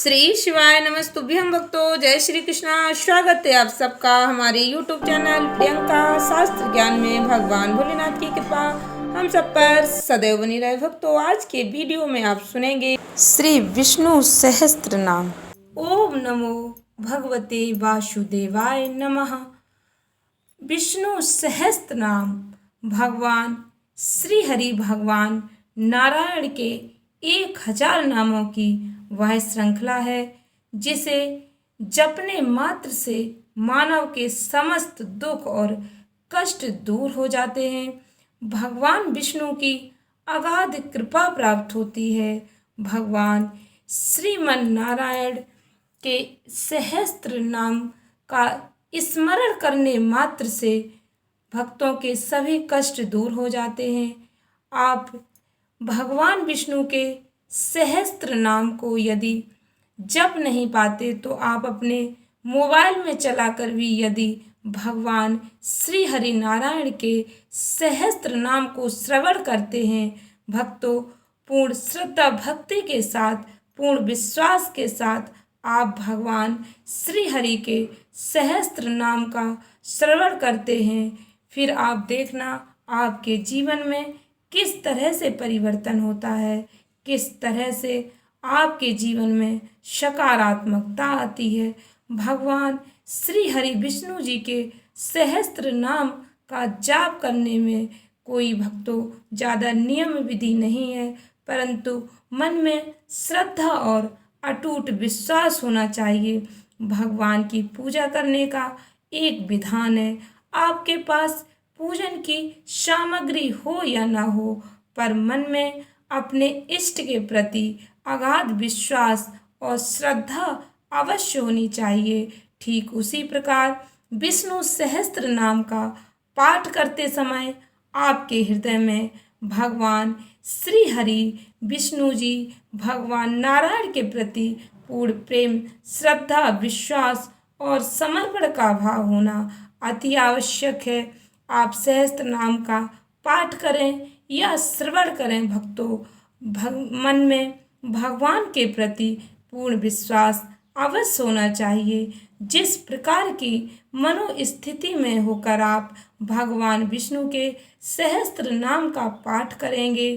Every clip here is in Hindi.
श्री शिवाय नमस्तुभ्यं भक्तों। जय श्री कृष्णा। स्वागत है आप सबका हमारे YouTube चैनल प्रियंका शास्त्र ज्ञान में। भगवान भोलेनाथ की कृपा हम सब पर सदैव बनी रहे। भक्तों, आज के वीडियो में आप सुनेंगे श्री विष्णु सहस्त्र नाम। ओम नमो भगवते वासुदेवाय नमः। विष्णु सहस्त्र नाम भगवान श्री हरि भगवान नारायण के 1000 नामों की वह श्रृंखला है जिसे जपने मात्र से मानव के समस्त दुख और कष्ट दूर हो जाते हैं। भगवान विष्णु की अगाध कृपा प्राप्त होती है। भगवान श्रीमन नारायण के सहस्त्र नाम का स्मरण करने मात्र से भक्तों के सभी कष्ट दूर हो जाते हैं। आप भगवान विष्णु के सहस्त्र नाम को यदि जप नहीं पाते तो आप अपने मोबाइल में चलाकर भी यदि भगवान श्री हरि नारायण के सहस्त्र नाम को श्रवण करते हैं, भक्तों पूर्ण श्रद्धा भक्ति के साथ, पूर्ण विश्वास के साथ आप भगवान श्री हरि के सहस्त्र नाम का श्रवण करते हैं, फिर आप देखना आपके जीवन में किस तरह से परिवर्तन होता है, किस तरह से आपके जीवन में सकारात्मकता आती है। भगवान श्री हरि विष्णु जी के सहस्त्र नाम का जाप करने में कोई भक्तों ज़्यादा नियम विधि नहीं है, परंतु मन में श्रद्धा और अटूट विश्वास होना चाहिए। भगवान की पूजा करने का एक विधान है। आपके पास पूजन की सामग्री हो या ना हो, पर मन में अपने इष्ट के प्रति अगाध विश्वास और श्रद्धा अवश्य होनी चाहिए। ठीक उसी प्रकार विष्णु सहस्त्र नाम का पाठ करते समय आपके हृदय में भगवान श्री हरि विष्णु जी भगवान नारायण के प्रति पूर्ण प्रेम, श्रद्धा, विश्वास और समर्पण का भाव होना अति आवश्यक है। आप सहस्त्र नाम का पाठ करें या श्रवण करें, भक्तों मन में भगवान के प्रति पूर्ण विश्वास अवश्य होना चाहिए। जिस प्रकार की मनोस्थिति में होकर आप भगवान विष्णु के सहस्त्र नाम का पाठ करेंगे,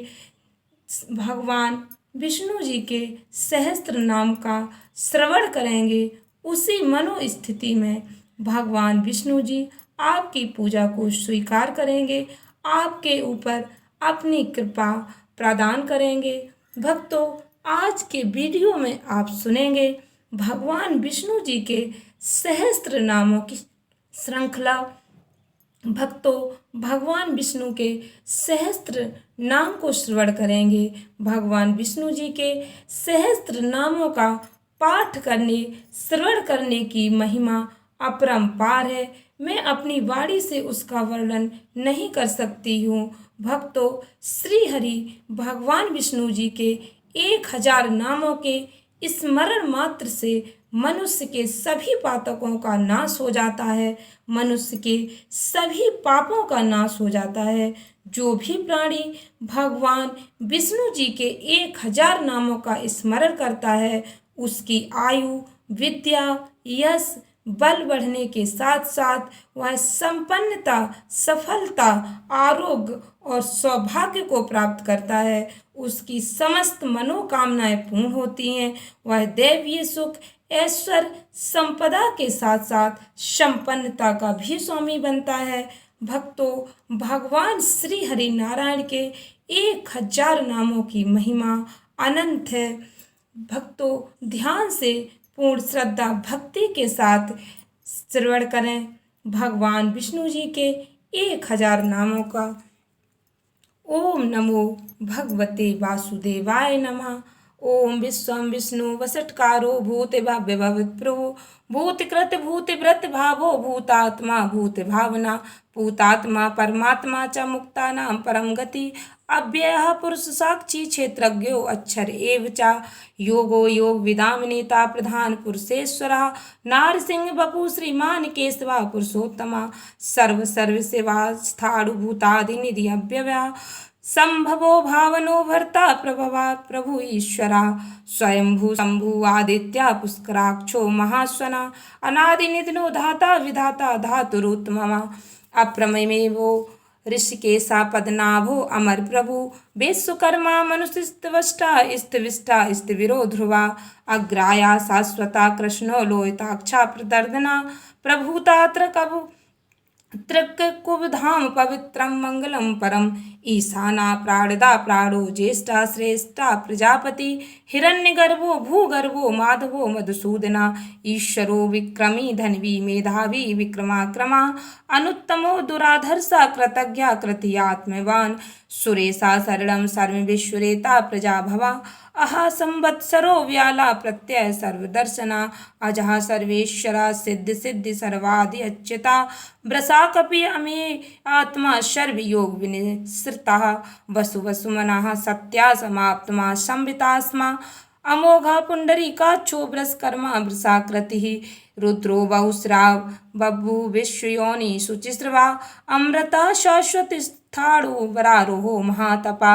भगवान विष्णु जी के सहस्त्र नाम का श्रवण करेंगे, उसी मनोस्थिति में भगवान विष्णु जी आपकी पूजा को स्वीकार करेंगे, आपके ऊपर अपनी कृपा प्रदान करेंगे। भक्तों, आज के वीडियो में आप सुनेंगे भगवान विष्णु जी के सहस्त्र नामों की श्रृंखला। भक्तों, भगवान विष्णु के सहस्त्र नाम को श्रवण करेंगे। भगवान विष्णु जी के सहस्त्र नामों का पाठ करने, श्रवण करने की महिमा अपरंपार है। मैं अपनी वाणी से उसका वर्णन नहीं कर सकती हूँ। भक्तों, श्री हरि भगवान विष्णु जी के 1000 नामों के स्मरण मात्र से मनुष्य के सभी पातकों का नाश हो जाता है, मनुष्य के सभी पापों का नाश हो जाता है। जो भी प्राणी भगवान विष्णु जी के 1000 नामों का स्मरण करता है, उसकी आयु, विद्या, यश, बल बढ़ने के साथ साथ वह संपन्नता, सफलता, आरोग्य और सौभाग्य को प्राप्त करता है। उसकी समस्त मनोकामनाएं पूर्ण होती हैं। वह दैवीय सुख, ऐश्वर्य, संपदा के साथ साथ संपन्नता का भी स्वामी बनता है। भक्तों, भगवान श्री हरि नारायण के 1000 नामों की महिमा अनंत है। भक्तों, ध्यान से पूर्ण श्रद्धा भक्ति के साथ श्रवण करें भगवान विष्णु जी के 1000 नामों का। ओम नमो भगवते वासुदेवाय नमः। ओम विश्वम विष्णु वसटकारो भूत भव्य भवत प्रभु भूतकृत भूत व्रत भावो भूतात्मा भूत भावना भूतात्मा परमात्मा च मुक्ता नाम परम गति अव्ययः पुरुष साक्षी क्षेत्रज्ञो अक्षर एव च योगो योग विदाम नेता प्रधान पुरुषेश्वरः नारसिंह बपु श्रीमान केशवा पुरुषोत्तमा सर्व सर्व सेवा स्थाणु भूतादि निधि अव्यय संभवो भावनो भर्ता प्रभवा प्रभु ईश्वरा स्वयंभू शंभु आदित्य पुष्कराक्षो महास्वना अनादि निधनो धाता विधाता धातुरुत्तमः अप्रमेयो ऋषिकेशा पद्मनाभो अमर प्रभु विश्वकर्मा मनुष्यस्त्वष्टा स्थिविष्टा स्थिविरो ध्रुवा अग्राया शाश्वता कृष्णो लोहिताक्षा प्रदर्दना प्रभुतात्र कभु त्रिकुबधाम पवित्रं मंगलम परम ईशाना प्राणदा प्राणो ज्येष्ठा श्रेष्ठा प्रजापति हिरण्यगर्भो भूगर्भो माधवो मधुसूदना ईश्वरो विक्रमी धन्वी मेधावी विक्रमाक्रमा अनुत्तमो दुराधर्षा कृतज्ञा कृतियात्मवान् सुरेशा शरणं सर्वविश्वरेता प्रजाभवा अहा संवत्सरो व्याला प्रत्यय सर्वदर्शना अजः सर्वेश्वरा सिद्धि सिद्धि सर्वादि अच्युता वृषा कपि अमे आत्मा सर्वयोग विनिसृतः वसु वसुमनः सत्या समाप्तमा संवितास्मा अमोघा पुंडरीकाक्षो वृषकर्मा वृषाकृतिः रुद्रो बहुस्राव बभ्भु विश्वयोनि शुचिस्रवा अमृता शाश्वती स्थाणु वरारोहो महातपा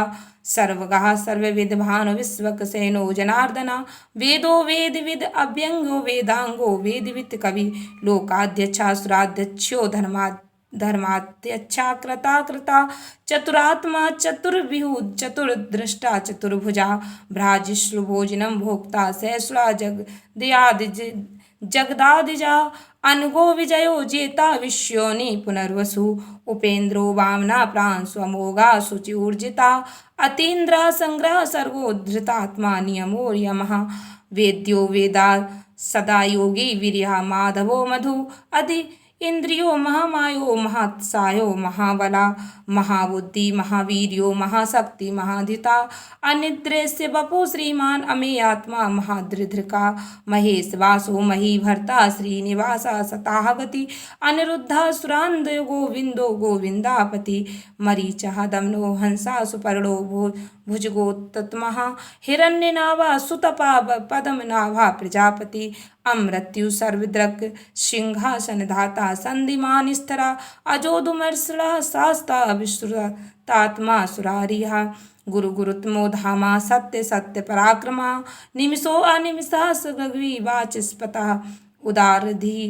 सर्वगः सर्वविद्भानु विश्वक्सेनो जनार्दना वेदो वेदविद अभ्यंगो वेदांगो वेदवित् कवि लोकाध्यक्षा सुराध्यक्षो धर्माध्यक्षा कृता कृता चतुरात्मा चतुर्विहु चतुर्दृष्टा चतुर्भुजा भ्राजिश्रुभोजनम भोक्ता सहस्रा जगदादिजा अनगो विजयो जेता विश्योनि पुनर्वसु उपेन्द्रो वामना प्राण स्वमोगा शुचिर्जिता अतीन्द्रा संग्रह सर्वोद्धृतात्मा नियमो यमः वेद्यो वेदा सदा योगी वीर्यः माधवो मधु अधि इंद्रियो महामायो महात्सायो महाबला महाबुद्धि महावीर्यो महाशक्ति महाधिता अनिद्रेस्य बपो श्रीमान अमे आत्मा महादृधृका महेश वासो मही भर्ता श्रीनिवासा सताह गति अनिरुद्धा सुरांद गोविंदो गोविंदापति मरीचः दमनो हंसा सुपर्णो भुजगोत्तमः हिरण्यनाभा सुतपा पद्मनाभा प्रजापति अमृत्यु सर्वदृक् सिंहासन धाता संधिमान स्तरा अजोदुमर्षणा शास्ता विश्रुतात्मा सुरारिहा गुरु गुरुत्मो धामा सत्य सत्य पराक्रमा निमिषो अनिमिषा सगवी वाचस्पता उदारधि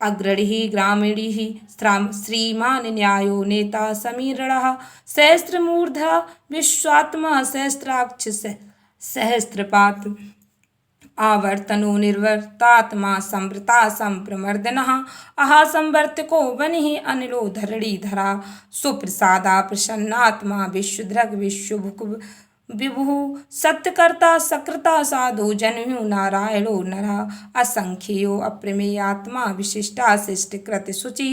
अग्रणी ग्रामीणी श्रीमान न्यायो नेता समीरणः सहस्रमूर्धा विश्वात्मा सहस्राक्ष सहस्रपात आवर्तनो निर्वर्तात्मा संवृता संप्रमर्दनः अहा संवर्तको वनिः अनिलो धरणीधरा सुप्रसादा प्रसन्नात्मा विश्वधृग विश्वभुक् विभुः सत्यकर्ता सकृता साधु जन्मु नारायणो नरः असंख्यो अप्रमेयात्मा विशिष्टा शिष्टकृत शुचि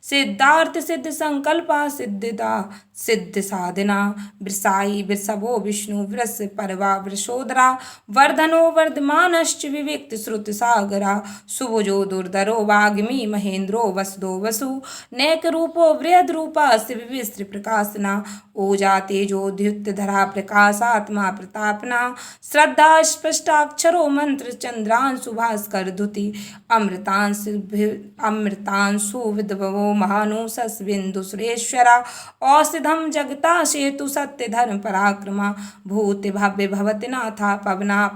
सिद्धार्थ सिद्ध संकल्पा सिद्धिदा सिद्ध साधना वृषाई वृषभो विष्णु वृष परवा वृषोदरा वर्धनो वर्धमानश्च विविक्त श्रुत सागरा सुभुजो दुर्धरो वाग्मी महेन्द्रो वसुदो वसु नैक रूपो वृहद रूपा शिवविस्त्र प्रकाशना ओजा तेजोद्युक्त धरा प्रकाशात्मा प्रतापना श्रद्धा स्पष्टाक्षरो मंत्र चंद्रांशु भास्कर धुति अमृतांशु विद्भवो महानुषस बिंदु सुरेश्वरा औषधम जगता सेतु सत्य धर्म पराक्रमा भूति भव्य भवति नाथा पवना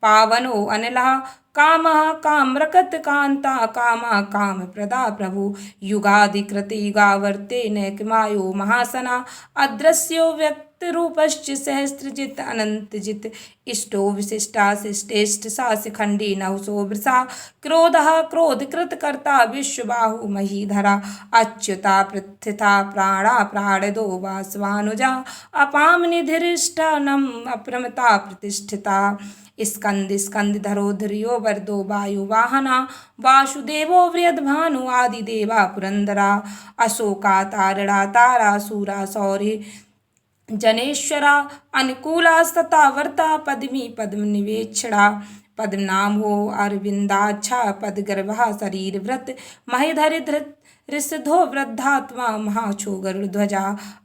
पावनो अनिलः कामः कामरकत कांता कामा काम प्रदा प्रभु युगाधिकृत युगावर्ते नैकमायो महासना अदृश्यो व्यक्त रूपश्च सहस्रजित अनंतजित इष्टो विशिष्टा शिष्टेष्ट साशिखंडी नहुसो वृषा क्रोधः क्रोधकृत कर्ता विश्वबाहु महीधरा अच्युता पृथिता प्राणा प्राणदो वासवानुजा अपाम निधिरिष्ठानम अप्रमता प्रतिष्ठिता स्कंद स्कंदधरो धीर्यो वर्दो वायु वाहना वासुदेवो वृयद्भानु आदिदेवा पुरंदरा अशोका तारणा तारा सूरा सौर्य जनेश्वरा अनुकूला सता वर्ता पद्मी पद्म निवेक्षणा पद्मनाभो अरविंदाक्षा पदगर्भा शरीर व्रत महेधरि धृत ऋषधो वृद्धात्मा महाछो गरुड़ध्वजा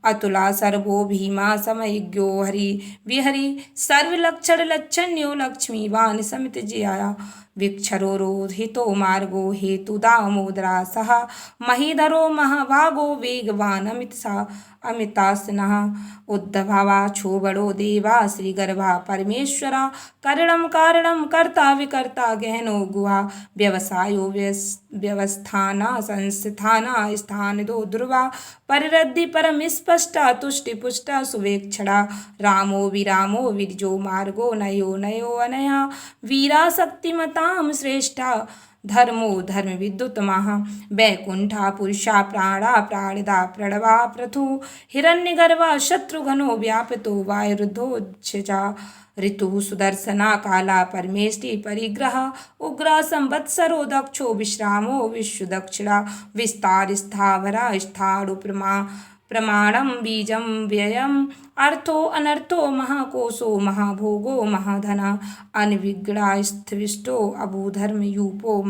अतुला सर्वो भीमा समयज्ञो हरि विहरि सर्वलक्षण लक्षण्यो लक्ष्मीवान समित जिया विक्षरो रोहितो मार्गो हेतु दामोदरा सह महीधरो महाभागो वेगवान अमितासनः उद्धभवा छोबड़ो देवा श्रीगर्भा परमेश्वरा करणं कारणं कर्ता विकर्ता गहनो गुहा व्यवसायो व्यवस्थाना संस्थाना स्थान दो ध्रुवा परिरद्धि परम स्पष्टा तुष्टि पुष्टा सुवेक्षणा रामो विरामो विरजो मार्गो नयो नयो अनया वीरा शक्तिमतां श्रेष्ठा धर्मो धर्म विद्युत महा वैकुंठा पुरुषा प्राणा प्राणिदा प्रणवा पृथु हिरण्यगर्भा शत्रुघ्नो व्यापितो वायुरुद्धोच्छजा ऋतु सुदर्शना काला परमेष्टि परिग्रह उग्रा संवत्सरो दक्षो विश्रामो विश्वदक्षिणा विस्तार स्थावरा स्थाणु प्रमाणम बीजम व्ययम अर्थो अनर्थो महाकोशो महाभोगो महाधना अनविगड़ा स्थिविष्टो अभूधर्म यूपो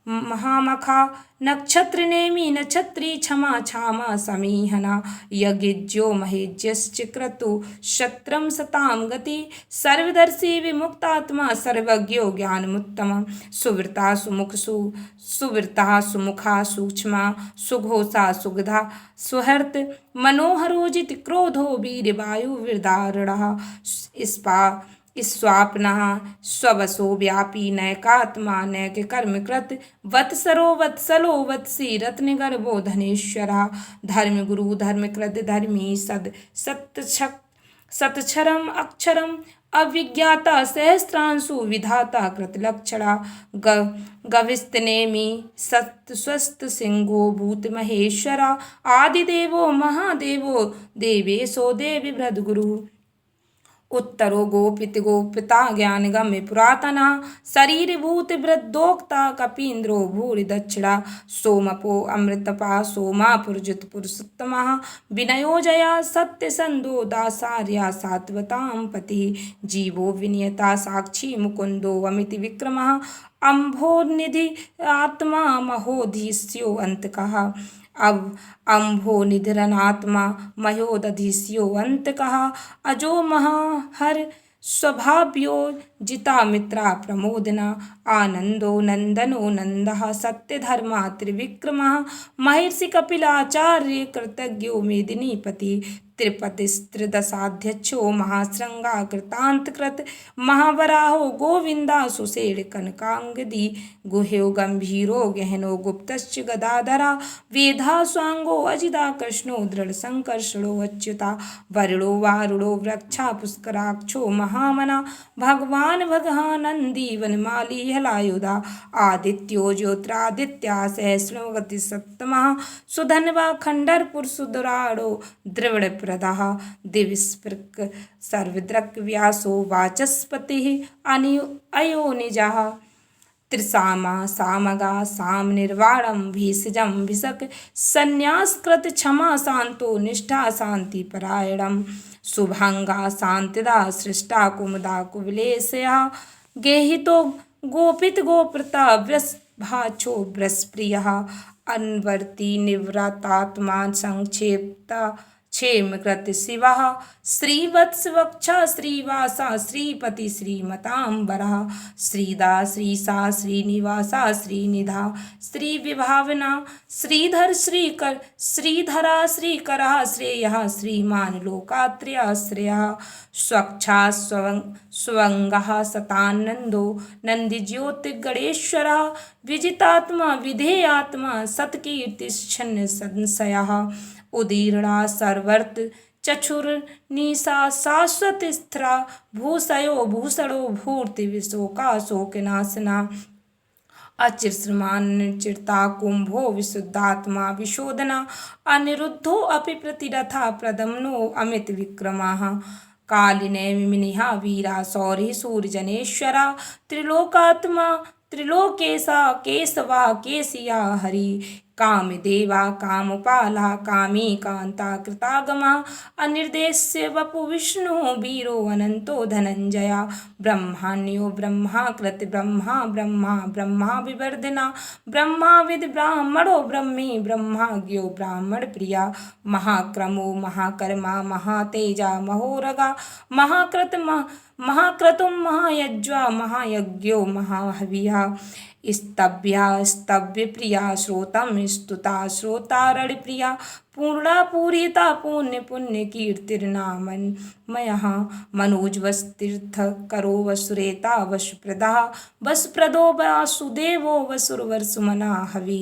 महामखा नक्षत्र नेमी नक्षत्री क्षमा क्षामा समीहना यज्ञो महेज्यश्च क्रतु शत्रम सताम गति सर्वदर्शी विमुक्तात्मा सर्वज्ञो ज्ञानमुत्तम सुवृता सुवृता सुमुखा सूक्ष्मा सुघोषा सुगधा सुहृत मनोहरोजित क्रोधो वीरवायु विदारणः स्वाप्नः स्ववसो व्यापी नैकात्मा नैक कर्मकृत वत्सरो वत्सलो वत्सी रत्नगर्भो धनेश्वरा धर्मगुरु धर्मकृत धर्मी सतक्षरम अक्षरम अविज्ञाता सहस्रांशु विधाता कृतलक्षणा गविस्तनेमी सत्स्वस्त सिंहो भूत महेश्वरा आदिदेवो महादेवो देवेशो देवी भृदगुरु उत्तरो गोपित गोपिता ज्ञान गम्य पुरातना शरीर भूत वृद्धोक्ता कपीन्द्रो भूरि दक्षिणा सोमपो अमृतपा सोमा पुरजित पुरुषोत्तमा विनयो जया सत्य संदो दासार्या सात्वतां पति जीवो विनियता साक्षी मुकुंदो अमित विक्रमः अम्भोनिधि आत्मा महोधीस्यो अंतकः अब अम्भो निधरनात्मा मयोदधीस्यो अंतकः अजो महाहर स्वभाव्यो जिता मित्रा प्रमोदना आनंदो नंदनो नंदः सत्यधर्मा त्रिविक्रमः महर्षि कपिलाचार्य कृतज्ञो मेदिनीपति त्रिपतिस्त्रिदशाध्यक्षो महाश्रृंगा कृतांतकृत महावराहो गोविंदा सुषेण कनकांगदी गुह्यो गंभीरो गहनो गुप्तश्च गदाधरा वेधा स्वांगो अजिता कृष्णो दृढ़ संकर्षणो अच्युता वरुणो वारुणो वृक्षा पुष्कराक्षो महामना भगवान भगहानंदी वनमाली हलायुधा आदित्यो ज्योतिरादित्या सहस्रगति सप्तमः सुधन्वा खंडरपुर सुदराड़ो द्रविड़ प्रदः दिविस्पृक् सर्वदृक् व्यासो वाचस्पतिः अयो निजः त्रिसामा सामगा साम निर्वाणम भीषजम भिषक संन्यासकृत क्षमा शांतो निष्ठा शांति परायणम शुभांगा शांतिदा सृष्टा कुमुदा कुविलेशया गेहितो गोपित गोप्रता वृषभाचो वृषप्रियः अन्वर्ती निवृतात्मा संक्षेप्ता क्षेमकृत शिवः श्रीवत्सवक्षा श्रीवासा श्रीपति श्रीमतांबरः श्रीदा श्रीसा श्रीनिवासा श्रीनिधा श्रीविभावना श्रीधर श्रीकर श्रीधरा श्रीकरः श्रेयः श्रीमान लोकात्र्याश्रयः स्वक्षा स्वंगः सतानंदो नंदिज्योतिगणेश्वरः विजितात्मा विधेयात्मा सत्कीर्तिश्छन्न संशयः उदीर्णा सर्वर्त चक्षुर्निशा शाश्वत स्थिरा भूषयो भूषणो भूर्ति विशोका शोकनाशना अचिरश्रमान चिरता कुंभो विशुद्धात्मा विशोधना अनिरुद्धो अपि प्रतिरथा प्रदम्नो अमित विक्रमः कालिने विमिनिहा वीरा सौरी सूर्यजनेश्वरा त्रिलोकात्मा त्रिलोकेशा केशवा केशिया हरि कामदेवा कामपाला कामी कांता कृतागमा अनिर्देश्य वपु विष्णु वीरो अनंतो धनंजया ब्रह्माण्यो ब्रह्माकृत ब्रह्मा विवर्धना ब्रह्माविद ब्राह्मणो ब्रह्मी ब्रह्माज्ञो ब्राह्मण प्रिया महाक्रमो महाकर्मा महातेजा महोरगा महाक्रतुम महायज्वा महायज्ञो महाहविया स्तव्या स्तव्य प्रिया श्रोतम स्तुता श्रोतारण प्रिया पूर्णा पूरिता पुण्य पुण्य कीर्तिर्नामन मयः मनोजवस्तीर्थ करो वसुरेता वशप्रदा वसप्रदो वासुदेवो वसुरवर्सुमना हवि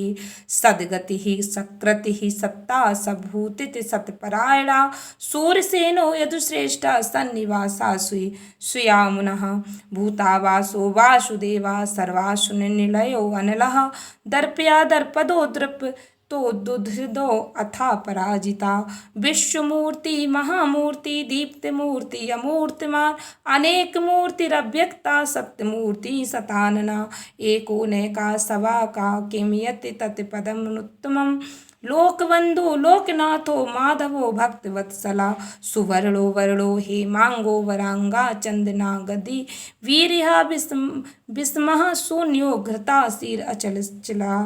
सद्गतिः सकृतिः सत्ता सभूतिः सत्परायणा सूरसेनो यदुश्रेष्ठा सन्निवासा सुयामुनः भूतावासो वासुदेवा सर्वासु निलयो अनलः दर्पया दर्पदो द्रप तो दुधिदो अथा पराजिता विश्वमूर्ति महामूर्ति दीप्तमूर्ति अमूर्तिमान अनेक मूर्तिरव्यक्ता सत्यमूर्ति सतानना एकोनैका सवा का किं यत् तत्पदमुत्तमम् लोकबंधु लोकनाथो माधवो भक्तवत्सला सुवर्णो वर्णो हेमांगो वरांगा चंदना गदी वीरिहा विस्मः शून्यो घृता सिर अचल चला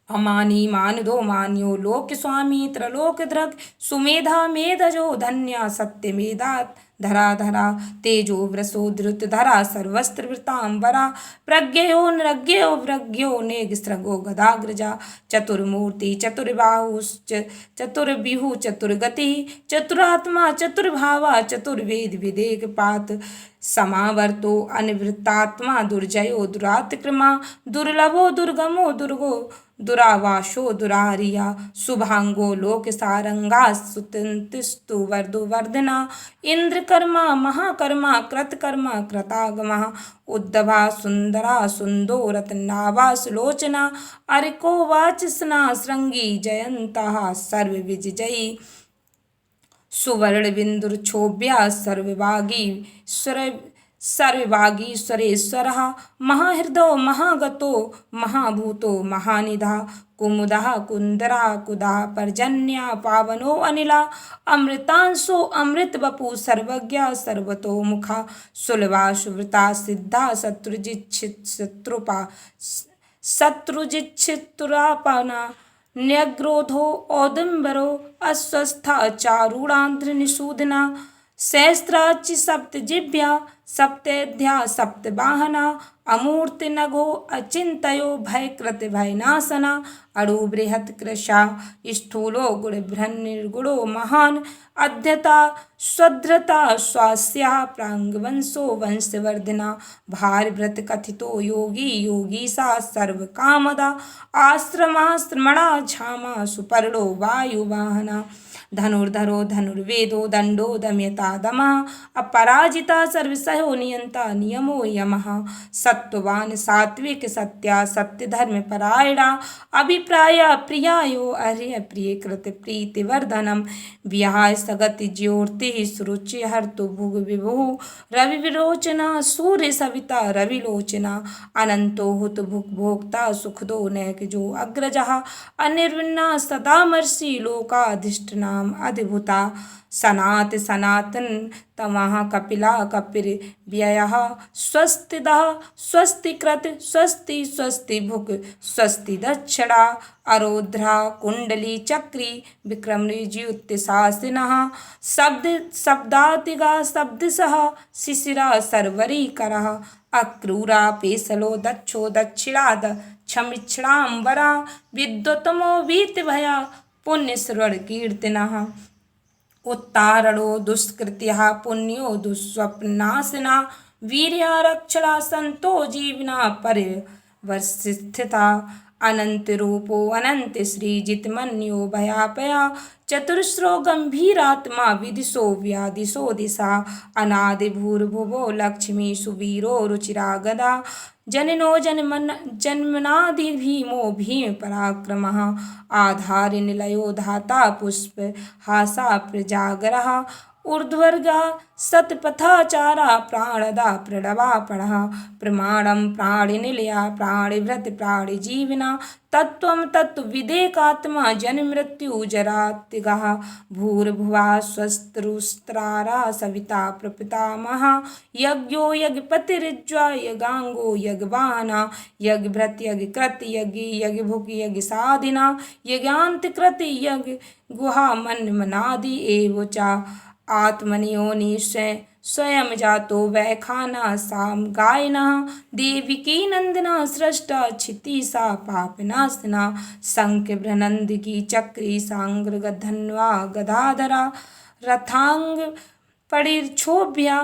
अमानी मानदो मान्यो लोक स्वामी त्रलोक द्रग सुमेधा मेधजो धन्या सत्य मेधा धरा धरा तेजो व्रसो धृत धरा सर्वस्त्र वृतांबरा प्रज्ञयो नृज्ञयो व्रज्ञो नेगस्रगो गदाग्रजा चतुर्मूर्ति चतुर्बाहुश्च चतुर्विहु चतुर्गति चतुरात्मा चतुर्भावा चतुर्वेद विदेक पात समावर्तो अनिवृत्तात्मा दुर्जयो दुरातिक्रमा दुर्लभो दुर्गमो दुर्गो दुरावाशो दुरारिया शुभांगो लोक सारंगा सुतंतिस्तु वर्धो वर्धना इंद्रकर्मा महाकर्मा कृतकर्मा कृतागमा उद्धवा सुंदरा सुंदो रत्नावा सुलोचना अरिको वाचसना श्रृंगी जयंता सर्वविजयी सुवर्णबिंदुर्क्षोभ्या सर्ववागीश्वरेश्वरः महाहृदो महागतो महाभूतो महानिधा कुमुदः कुंदरा कुदा पर्जन्या पावनो अनिला अमृतांशो अमृत बपु सर्वज्ञा सर्वतो मुखा सुलभा सुवृता सिद्धा शत्रुजिच्छित्तुरापना न्यग्रोधो औदुम्बरो अस्वस्था चारूणांध्र निषूदना सहस्राचि सप्तजिभ्या सप्तेध्या सप्तवाहना अमूर्तिनगो अचिंतयो भयकृत भयनाशना अणु बृहत् कृशा स्थूलो गुणभ्रन्निर्गुणो महान अध्यता स्वध्रता स्वास्या प्रांगवंशो वंशवर्धना भारभृत कथितो योगी योगीसा सर्वकामदा आश्रमाश्रमणा क्षामा सुपर्णो वायुवाहना धनुर्धरो धनुर्वेदो दंडो दमयता दमः अपराजिता सर्वसहो नियंता नियमो यमः सत्ववान सात्विक सत्या सत्य धर्म परायणा अभिप्राय प्रियायो अर्य प्रिय कृत प्रीतिवर्धनम विहाय सगति ज्योति सुरुचि हर्तु भुग विभु रवि विरोचना सूर्य सविता रविलोचना अनंतो हुत भुग भोक्ता सुखदो नैक जो अग्रजः अनिर्विन्ना सदामर्षि लोकाधिष्ठना अधिभूता सनात सनातन तमः कपिला कपिर व्ययः स्वस्तिदः स्वस्तिकृत स्वस्ति स्वस्ति भुक् स्वस्ति दक्षिणा अरोध्रा कुंडली चक्री विक्रमनिज्युत्तिशासिनः शब्द शब्दातिगा शब्दसः शिशिरा सर्वरीकरः अक्रूरा पेशलो दक्षो दक्षिणाद क्षमिक्षणाम्बरा विद्युतमो वीतभया पुण्यश्रवण कीर्तिनः उत्तारणो दुष्कृत्यः पुण्यो दुःस्वप्नाशिना वीर्यारक्षणा संतो जीवना परिवर्षिस्थिता अनंत रूपो अनंत श्रीजितमन्यो भयापया चतुर्श्रो गंभीरात्मा विदिशो व्यादिशो दिशा अनादि भूर्भुवो लक्ष्मी सुवीरो रुचिरा गदा जननो जन्मनादि भीमो भीम पराक्रमः आधार निलयो धाता पुष्प हासा प्रजागरः ऊर्ध्वर्गा सतपथाचारा प्राणदा प्रणवा पढ़ प्रमाणम प्राणिनिलया प्राणिभृत प्राणिजीविना तत्त्वं तत्त्वविदेकात्मा जन्ममृत्युजरात्यगः भूर्भुवः स्वस्त्रुस्त्रारा सविता प्रपितामहा यज्ञो यज्ञपतिर्ज्वा यज्ञांगो यज्ञवाहना यज्ञभृत यज्ञकृत यज्ञ यज्ञभुक् यज्ञसाधिना यज्ञान्तिकृत यज्ञ गुहा मन्मनादि एव च आत्मनियोनि स्वयं जातो वै खाना साम गायना देविकी नंदना सृष्टा क्षिति सा पापनाशना संख्य भ्रनंदिकी चक्री सांग्र धन्वा गदाधरा रथांग परिक्षोभ्या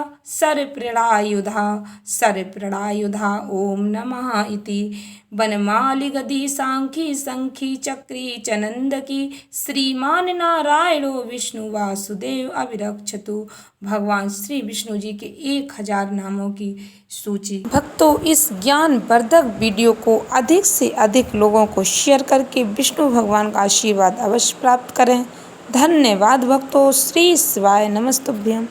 सरप्रणायुधा ओम नमः इति वनमालि गदी सांखी संखी चक्री चनंदकी श्रीमान नारायणो विष्णु वासुदेव अभिरक्षतु। भगवान श्री विष्णु जी के 1000 नामों की सूची। भक्तों, इस ज्ञान वर्धक वीडियो को अधिक से अधिक लोगों को शेयर करके विष्णु भगवान का आशीर्वाद अवश्य प्राप्त करें। धन्यवाद भक्तों। श्री शिवाय नमस्तुभ्यं।